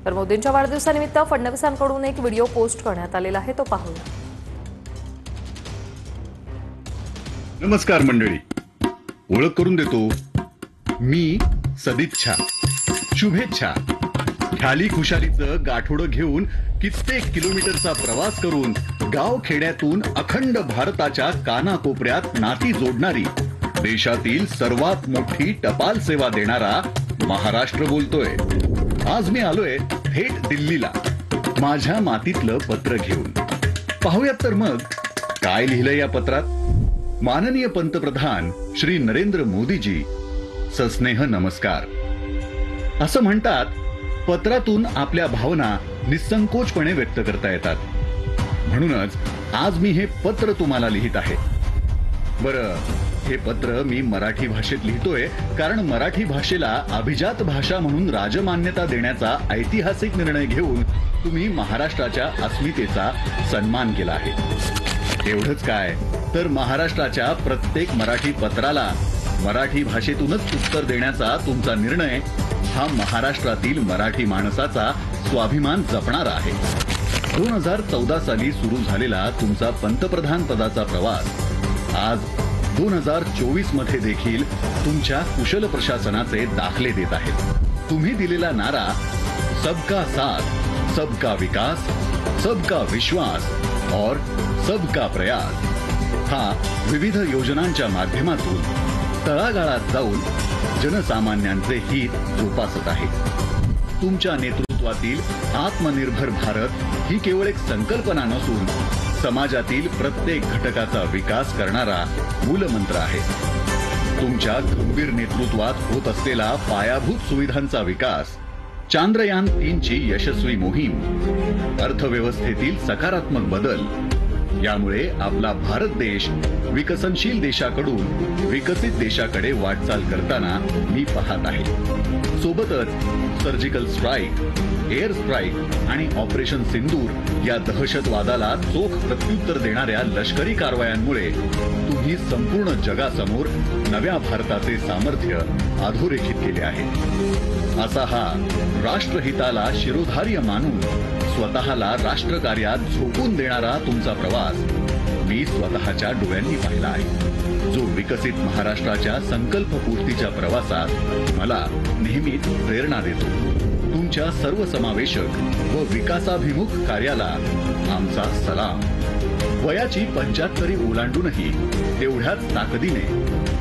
तर मोदींच्या वाढदिवसानिमित्त फडणवीसांकडून एक व्हिडिओ पोस्ट करण्यात आलेला आहे, तो पाहूया. नमस्कार मंडळी, ओळख करून देतो. मी सदिच्छा, शुभेच्छा. ख्याली खुशालीचं गाठोडं घेऊन कित्येक किलोमीटरचा प्रवास करून गाव खेड्यातून अखंड भारताच्या कानाकोपऱ्यात नाती जोडणारी देशातील सर्वात मोठी टपाल सेवा देणारा महाराष्ट्र बोलतोय. आज मी आलोय थेट दिल्लीला माझ्या मातीतलं पत्र घेऊन. पाहूयात तर मग काय लिहिलंय या पत्रात. माननीय पंतप्रधान श्री नरेंद्र मोदीजी, सस्नेह नमस्कार. असं म्हणतात, पत्रातून आपल्या भावना निसंकोचपणे व्यक्त करता येतात. म्हणूनच आज मी हे पत्र तुम्हाला लिहित आहे. बरं, हे पत्र मी मराठी भाषेत लिहितोय कारण मराठी भाषेला अभिजात भाषा म्हणून राजमान्यता देण्याचा ऐतिहासिक निर्णय घेऊन तुम्ही महाराष्ट्राच्या अस्मितेचा सन्मान केला आहे. एवढंच काय, तर महाराष्ट्राच्या प्रत्येक मराठी पत्राला मराठी भाषेतूनच उत्तर देण्याचा तुमचा निर्णय हा महाराष्ट्रातील मराठी माणसाचा स्वाभिमान जपणारा आहे. 2014 साली सुरू झालेला तुमचा पंतप्रधान पदाचा प्रवास आज 2024 मध्ये देखील तुमच्या कुशल प्रशासनाचे दाखले देत आहे. तुम्ही दिलेला नारा सबका साथ, सबका विकास, सबका विश्वास और सबका प्रयास हा विविध योजनांच्या माध्यमातून तळागाळात जाऊन जनसामान्यांचे हित जोपासत आहे. तुमच्या नेतृत्वातील आत्मनिर्भर भारत ही केवळ एक संकल्पना नसून समाजातील प्रत्येक घटकाचा विकास करणारा मूलमंत्र आहे. तुमच्या गंभीर नेतृत्वात होत असलेला पायाभूत सुविधांचा विकास, चांद्रयान 3 ची यशस्वी मोहीम, अर्थव्यवस्थेतील सकारात्मक बदल यामुळे आपला भारत देश विकसनशील देशाकडून विकसित देशाकडे वाटचाल करताना मी पाहत आहे. सोबतच सर्जिकल स्ट्राईक, एअर स्ट्राईक आणि ऑपरेशन सिंदूर या दहशतवादाला चोख प्रत्युत्तर देणाऱ्या लष्करी कारवायांमुळे तुम्ही संपूर्ण जगासमोर नव्या भारताचे सामर्थ्य अधोरेखित केले आहे. असा हा राष्ट्रहिताला शिरोधार्य मानून स्वतःला राष्ट्रकार्यात झोकून देणारा तुमचा प्रवास मी स्वतःच्या डोळ्यांनी पाहिला आहे, जो विकसित महाराष्ट्राच्या संकल्पपूर्तीच्या प्रवासात मला नेहमीच प्रेरणा देतो. तुमच्या सर्वसमावेशक व विकासाभिमुख कार्याला आमचा सलाम. वयाची 75 ओलांडूनही तेवढ्याच ताकदीने,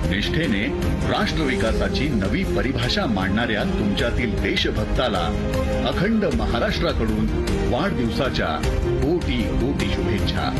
निष्ठेने राष्ट्रविकासाची नवी परिभाषा मांडणाऱ्या तुमच्यातील देशभक्ताला अखंड महाराष्ट्राकडून वाढदिवसाच्या कोटी कोटी शुभेच्छा.